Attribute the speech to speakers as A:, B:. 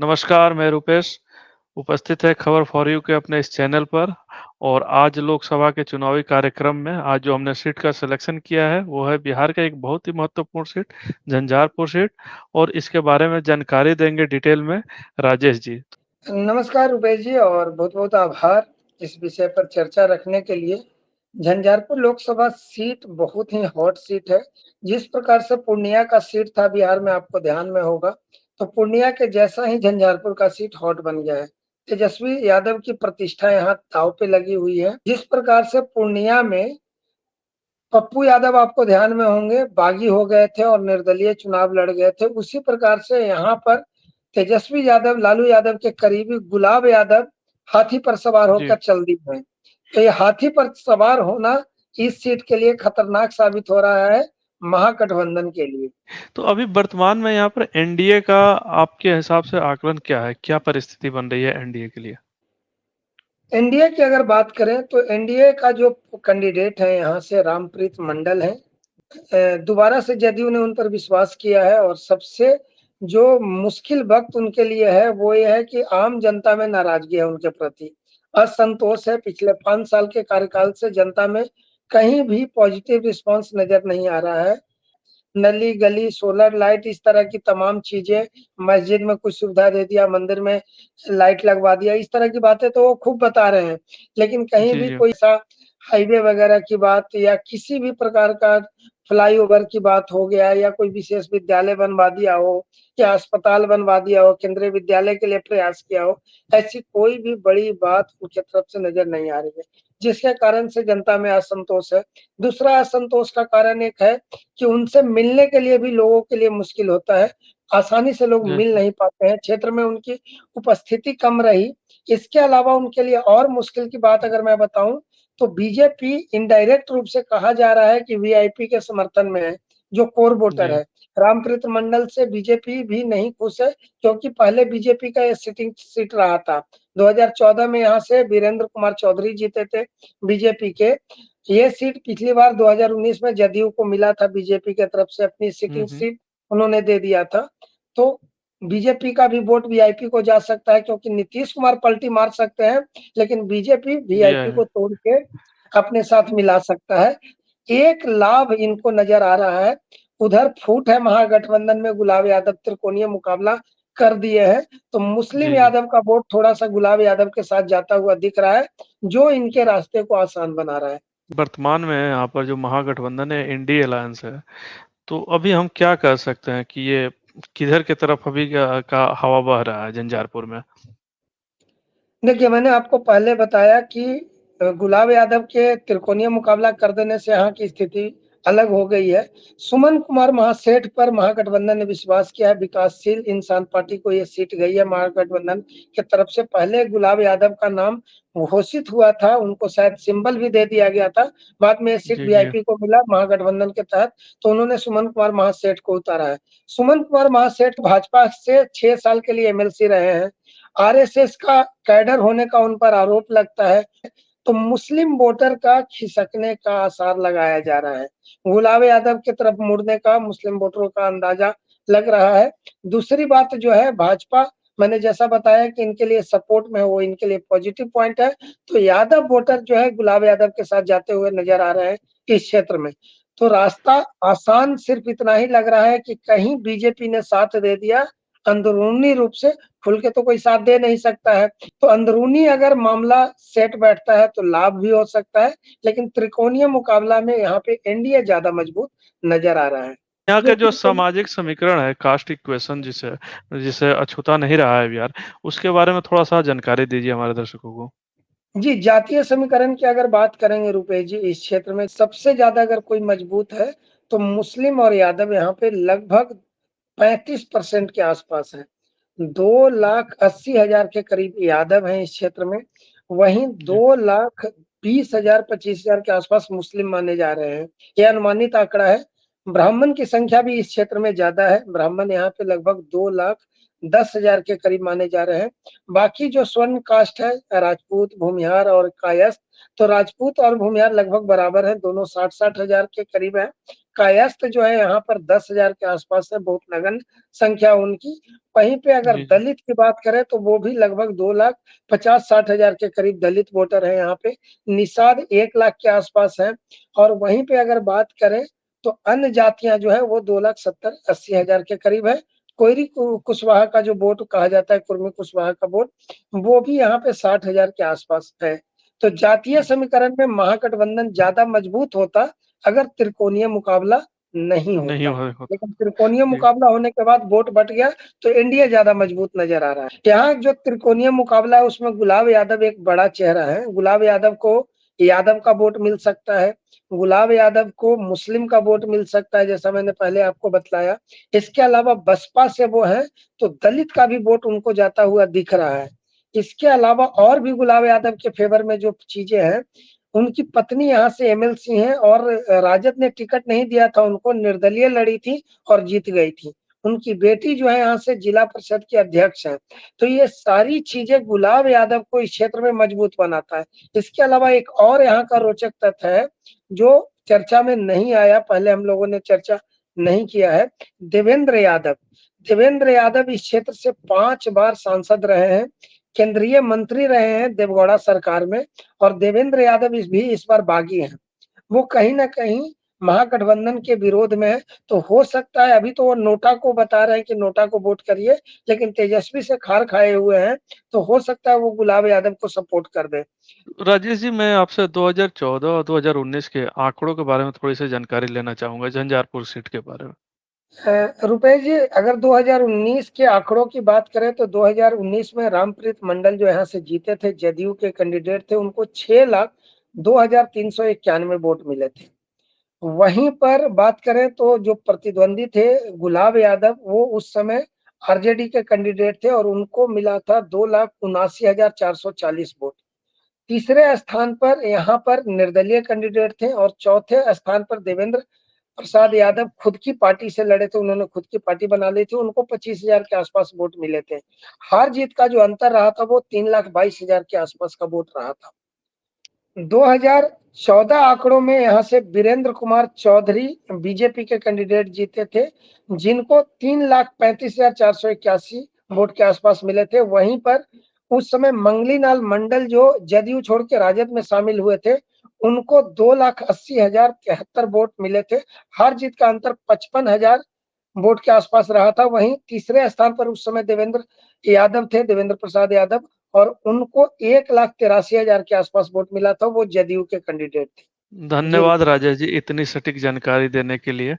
A: नमस्कार, मैं रुपेश, उपस्थित है खबर फॉर यू के अपने इस चैनल पर। और आज लोकसभा के चुनावी कार्यक्रम में आज जो हमने सीट का सिलेक्शन किया है, वो है बिहार का एक बहुत ही महत्वपूर्ण सीट, झंझारपुर सीट। और इसके बारे में जानकारी देंगे डिटेल में राजेश जी।
B: नमस्कार रुपेश जी और बहुत-बहुत आभार इस विषय पर चर्चा रखने के लिए। झंझारपुर लोकसभा सीट बहुत ही हॉट सीट है। जिस प्रकार से पूर्णिया का सीट था बिहार में आपको ध्यान में होगा, तो पूर्णिया के जैसा ही झंझारपुर का सीट हॉट बन गया है। तेजस्वी यादव की प्रतिष्ठा यहाँ दांव पे लगी हुई है। जिस प्रकार से पूर्णिया में पप्पू यादव आपको ध्यान में होंगे, बागी हो गए थे और निर्दलीय चुनाव लड़ गए थे। उसी प्रकार से यहाँ पर तेजस्वी यादव, लालू यादव के करीबी गुलाब यादव हाथी पर सवार
A: जी।
B: होकर चल दिए हैं। तो ये हाथी पर सवार होना इस सीट के लिए खतरनाक साबित हो रहा है महागठबंधन के लिए।
A: तो अभी वर्तमान में यहाँ पर एनडीए का आपके हिसाब से आकलन क्या है? क्या परिस्थिति बन रही है एनडीए के लिए?
B: एनडीए की अगर बात करें तो एनडीए का जो कैंडिडेट है यहाँ से रामप्रीत मंडल है। दोबारा से जदयू ने उन पर विश्वास किया है और सबसे जो मुश्किल वक्त उनके लिए है वो ये है कि आम जनता में नाराजगी है उनके प्रति, असंतोष है। पिछले 5 साल के कार्यकाल से जनता में कहीं भी पॉजिटिव रिस्पांस नजर नहीं आ रहा है। नली गली, सोलर लाइट, इस तरह की तमाम चीजें, मस्जिद में कुछ सुविधा दे दिया, मंदिर में लाइट लगवा दिया, इस तरह की बातें तो वो खूब बता रहे हैं। लेकिन कहीं
A: जी,
B: भी
A: जी।
B: कोई सा हाईवे वगैरह की बात या किसी भी प्रकार का फ्लाईओवर की बात हो गया या कोई विशेष विद्यालय बनवा दिया हो या अस्पताल बनवा दिया हो, केंद्रीय विद्यालय के लिए प्रयास किया हो, ऐसी कोई भी बड़ी बात उनके तरफ से नजर नहीं आ रही है, जिसके कारण से जनता में असंतोष है। दूसरा असंतोष का कारण एक है कि उनसे मिलने के लिए भी लोगों के लिए मुश्किल होता है। आसानी से लोग
A: जी,
B: मिल नहीं पाते हैं, क्षेत्र में उनकी उपस्थिति कम रही। इसके अलावा उनके लिए और मुश्किल की बात अगर मैं बताऊँ, तो बीजेपी इनडायरेक्ट रूप से कहा जा रहा है कि वीआईपी के समर्थन में है, जो कोर वोटर
A: जी।
B: है। रामप्रीत मंडल से बीजेपी भी नहीं खुश है, क्योंकि पहले बीजेपी का ये सिटिंग सीट रहा था। 2014 में यहाँ से वीरेंद्र कुमार चौधरी जीते थे बीजेपी के। ये सीट पिछली बार 2019 में जदयू को मिला था, बीजेपी की तरफ से अपनी
A: हुँ,
B: सिटिंग
A: हुँ।
B: सीट उन्होंने दे दिया था। तो बीजेपी का भी वोट वीआईपी को जा सकता है, क्योंकि नीतीश कुमार पलटी मार सकते हैं, लेकिन बीजेपी
A: ये
B: वीआईपी
A: है।
B: को तोड़ के अपने साथ मिला सकता है। एक लाभ इनको नजर आ रहा है। उधर फूट है महागठबंधन में, गुलाब यादव त्रिकोणीय मुकाबला कर दिए हैं, तो मुस्लिम
A: जी, जी।
B: यादव का वोट थोड़ा-सा गुलाब यादव के साथ जाता हुआ दिख रहा है, जो इनके रास्ते को आसान बना रहा है।
A: वर्तमान में यहाँ पर जो महागठबंधन है, इंडी अलायंस है, तो अभी हम क्या कह सकते हैं कि ये किधर की तरफ अभी का हवा बह रहा है झंझारपुर में?
B: देखिए, मैंने आपको पहले बताया कि गुलाब यादव के त्रिकोणीय मुकाबला कर देने से यहाँ की स्थिति अलग हो गई है। सुमन कुमार महासेठ पर महागठबंधन ने विश्वास किया है, विकासशील इंसान पार्टी को ये सीट गई है महागठबंधन की तरफ से। पहले गुलाब यादव का नाम घोषित हुआ था, उनको शायद सिंबल भी दे दिया गया था। बाद में ये सीट
A: जी, जी।
B: वीआईपी को मिला महागठबंधन के तहत, तो उन्होंने सुमन कुमार महासेठ को उतारा है। सुमन कुमार महासेठ भाजपा से 6 साल के लिए एमएलसी रहे हैं। आरएसएस का कैडर होने का उन पर आरोप लगता है, तो मुस्लिम वोटर का खिसकने का आसार लगाया जा रहा है। गुलाब यादव की तरफ मुड़ने का मुस्लिम वोटरों का अंदाजा लग रहा है। दूसरी बात जो है, भाजपा, मैंने जैसा बताया कि इनके लिए सपोर्ट में है, वो इनके लिए पॉजिटिव पॉइंट है, तो यादव वोटर जो है गुलाब यादव के साथ जाते हुए नजर आ रहे हैं इस क्षेत्र में। तो रास्ता आसान सिर्फ इतना ही लग रहा है कि कहीं बीजेपी ने साथ दे दिया, अंदरूनी रूप से खुल के तो कोई साथ दे नहीं सकता है। तो अंदरूनी अगर मामला सेट बैठता है तो लाभ भी हो सकता है, लेकिन त्रिकोणीय मुकाबला में यहाँ पे एनडीए ज़्यादा मजबूत नज़र आ रहा है।
A: यहाँ का
B: जो
A: जो सामाजिक समीकरण है, कास्ट इक्वेशन जिसे जिसे अछूता नहीं रहा है बिहार, उसके बारे में थोड़ा-सा जानकारी दीजिए हमारे दर्शकों को।
B: जी, जातीय समीकरण की अगर बात करेंगे रुपेश जी, इस क्षेत्र में सबसे ज़्यादा अगर कोई मजबूत है, तो मुस्लिम और यादव यहाँ पे लगभग 35% के आसपास है। 2,80,000 के करीब यादव हैं इस क्षेत्र में, वहीं
A: जी।
B: 2,20,000 25,000 के आसपास मुस्लिम माने जा रहे हैं। ये अनुमानित आंकड़ा है। ब्राह्मण की संख्या भी इस क्षेत्र में ज़्यादा है। ब्राह्मण यहाँ पे लगभग 10,000 के करीब माने जा रहे हैं। बाकी जो स्वर्ण कास्ट है, राजपूत, भूमिहार और कायस्थ, तो राजपूत और भूमिहार लगभग बराबर हैं, दोनों 60-60 हज़ार के करीब हैं। कायस्थ जो है यहाँ पर 10,000 के आसपास है, बहुत नगण्य संख्या उनकी। वहीं पे अगर
A: जी, जी।
B: दलित की बात करें तो वो भी लगभग 2,50,60 हज़ार के करीब दलित वोटर हैं यहाँ पे। निषाद 1 लाख के आसपास हैं और वहीं पे अगर बात करें तो अन्य जातियाँ जो है वो 2,70,80 हज़ार के करीब है। कोयरी कुशवाहा का जो वोट कहा जाता है, कुर्मी कुशवाहा का वोट, वो भी यहाँ पे 60 हज़ार के आसपास है। तो जातीय समीकरण में महागठबंधन ज़्यादा मजबूत होता अगर त्रिकोणीय मुकाबला नहीं
A: नहीं
B: होता।
A: होता।
B: लेकिन त्रिकोणीय
A: जी।
B: मुकाबला होने के बाद वोट बँट गया, तो एनडीए ज़्यादा मजबूत नज़र आ रहा है। यहाँ जो त्रिकोणीय मुकाबला है उसमें गुलाब यादव एक बड़ा चेहरा है। गुलाब यादव को यादव का वोट मिल सकता है, गुलाब यादव को मुस्लिम का वोट मिल सकता है, जैसा मैंने पहले आपको बतलाया। इसके अलावा बसपा से वो हैं, तो दलित का भी वोट उनको जाता हुआ दिख रहा है। इसके अलावा और भी गुलाब यादव के फ़ेवर में जो चीज़ें हैं, उनकी पत्नी यहाँ से एमएलसी हैं और राजद ने टिकट नहीं दिया था उनको, निर्दलीय लड़ी थी और जीत गई थी। उनकी बेटी जो है यहाँ से जिला परिषद की अध्यक्ष हैं। तो ये सारी चीज़ें गुलाब यादव को इस क्षेत्र में मजबूत बनाता है। इसके अलावा एक और यहाँ का रोचक तथ्य है, जो चर्चा में नहीं आया, पहले हम लोगों ने चर्चा नहीं किया है, देवेंद्र यादव। देवेंद्र यादव इस क्षेत्र से 5 बार सांसद रहे हैं, केंद्रीय मंत्री रहे हैं देवगौड़ा सरकार में और देवेंद्र यादव इस बार बागी हैं। वो कहीं न कहीं महागठबंधन के विरोध में है, तो हो सकता है अभी तो वो नोटा को बता रहे हैं कि नोटा को वोट करिए, लेकिन तेजस्वी से खार खाए हुए हैं, तो हो सकता है वो गुलाब यादव को सपोर्ट कर दें।
A: राजेश जी, मैं आपसे 2014 और 2019 के आंकड़ों के बारे में थोड़ी-सी जानकारी लेना चाहूँगा, झंझारपुर सीट के बारे में।
B: रुपेश जी, अगर 2019 के आंकड़ों की बात करें तो 2019 में रामप्रीत मंडल जो यहाँ से जीते थे, जदयू के कैंडिडेट थे, उनको 6,02,391 वोट मिले थे। वहीं पर बात करें तो जो प्रतिद्वंदी थे गुलाब यादव, वो उस समय आरजेडी के कैंडिडेट थे और उनको मिला था 2,79,440 वोट। तीसरे स्थान पर यहाँ पर निर्दलीय कैंडिडेट थे और चौथे स्थान पर देवेंद्र प्रसाद यादव खुद की पार्टी से लड़े थे, उन्होंने खुद की पार्टी बना ली थी, उनको 25,000 के आसपास वोट मिले थे। हार-जीत का जो अंतर रहा था वो 3,22,000 के आसपास का वोट रहा था। 2014 आंकड़ों में यहाँ से वीरेंद्र कुमार चौधरी बीजेपी के कैंडिडेट जीते थे, जिनको 3,35,481 वोट के आसपास मिले थे। वहीं पर उस समय मंगली लाल मंडल जो जदयू छोड़ के राजद में शामिल हुए थे, उनको 2,80,073 वोट मिले थे। हार-जीत का अंतर 55,000 वोट के आसपास रहा था। वहीं तीसरे स्थान पर उस समय देवेंद्र यादव थे, देवेंद्र प्रसाद यादव और उनको 1,83,000 के आसपास वोट मिला था, वो जदयू के कैंडिडेट थे। जी।
A: धन्यवाद राजेश जी, इतनी सटीक जानकारी देने के लिए।